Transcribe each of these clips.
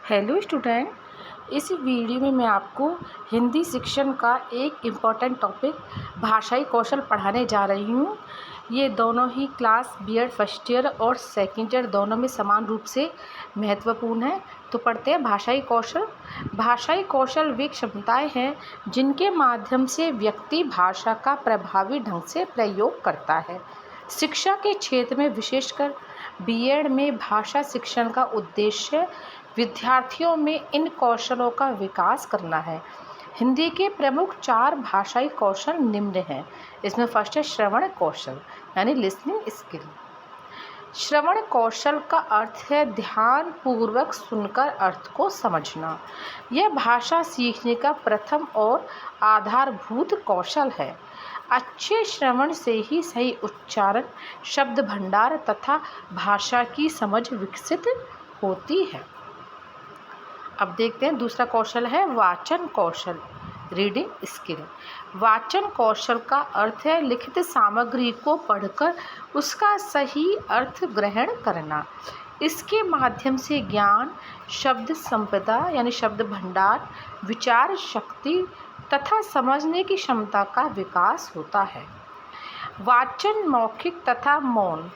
Hello student, इस video में मैं आपको हिंदी शिक्षण का एक इम्पॉर्टेंट टॉपिक भाषाई कौशल पढ़ाने जा रही हूँ। ये दोनों ही क्लास बीएड फर्स्ट ईयर और सेकंड ईयर दोनों में समान रूप से महत्वपूर्ण है। तो पढ़ते हैं भाषाई कौशल। भाषाई कौशल वे क्षमताएं हैं जिनके माध्यम से व्यक्ति भाषा का प्रभावी ढंग से प्रयोग करता है। शिक्षा के क्षेत्र में विशेषकर बीएड में भाषा शिक्षण का उद्देश्य विद्यार्थियों में इन कौशलों का विकास करना है। हिंदी के प्रमुख 4 भाषाई कौशल निम्न हैं। इसमें फर्स्ट है श्रवण कौशल यानी लिसनिंग स्किल। श्रवण कौशल का अर्थ है ध्यान पूर्वक सुनकर अर्थ को समझना। यह भाषा सीखने का प्रथम और आधारभूत कौशल है। अच्छे श्रवण से ही सही उच्चारण, शब्द भंडार तथा भाषा की समझ विकसित होती है। अब देखते हैं दूसरा कौशल है वाचन कौशल, रीडिंग स्किल। वाचन कौशल का अर्थ है लिखित सामग्री को पढ़कर उसका सही अर्थ ग्रहण करना। इसके माध्यम से ज्ञान, शब्द संपदा यानी शब्द भंडार, विचार शक्ति तथा समझने की क्षमता का विकास होता है। वाचन मौखिक तथा मौन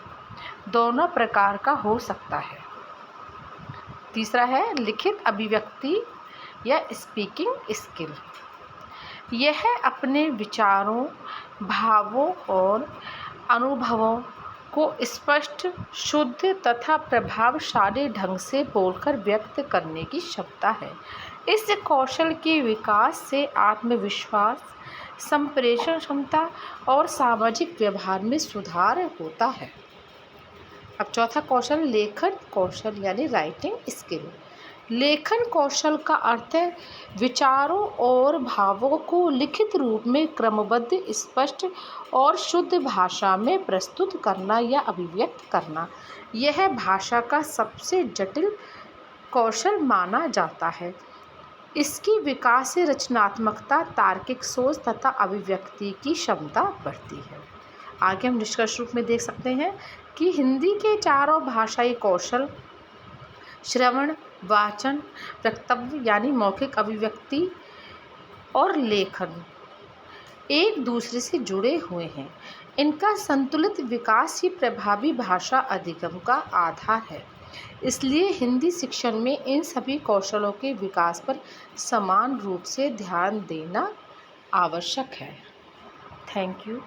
दोनों प्रकार का हो सकता है। तीसरा है लिखित अभिव्यक्ति या स्पीकिंग स्किल। यह अपने विचारों, भावों और अनुभवों को स्पष्ट, शुद्ध तथा प्रभावशाली ढंग से बोलकर व्यक्त करने की क्षमता है। इस कौशल के विकास से आत्मविश्वास, संप्रेषण क्षमता और सामाजिक व्यवहार में सुधार होता है। अब चौथा कौशल लेखन कौशल यानी राइटिंग स्किल। लेखन कौशल का अर्थ है विचारों और भावों को लिखित रूप में क्रमबद्ध, स्पष्ट और शुद्ध भाषा में प्रस्तुत करना या अभिव्यक्त करना। यह भाषा का सबसे जटिल कौशल माना जाता है। इसकी विकास से रचनात्मकता, तार्किक सोच तथा अभिव्यक्ति की क्षमता बढ़ती है। आगे हम निष्कर्ष रूप में देख सकते हैं कि हिंदी के चारों भाषाई कौशल श्रवण, वाचन, वक्तव्य यानी मौखिक अभिव्यक्ति और लेखन एक दूसरे से जुड़े हुए हैं। इनका संतुलित विकास ही प्रभावी भाषा अधिगम का आधार है। इसलिए हिंदी शिक्षण में इन सभी कौशलों के विकास पर समान रूप से ध्यान देना आवश्यक है। Thank you.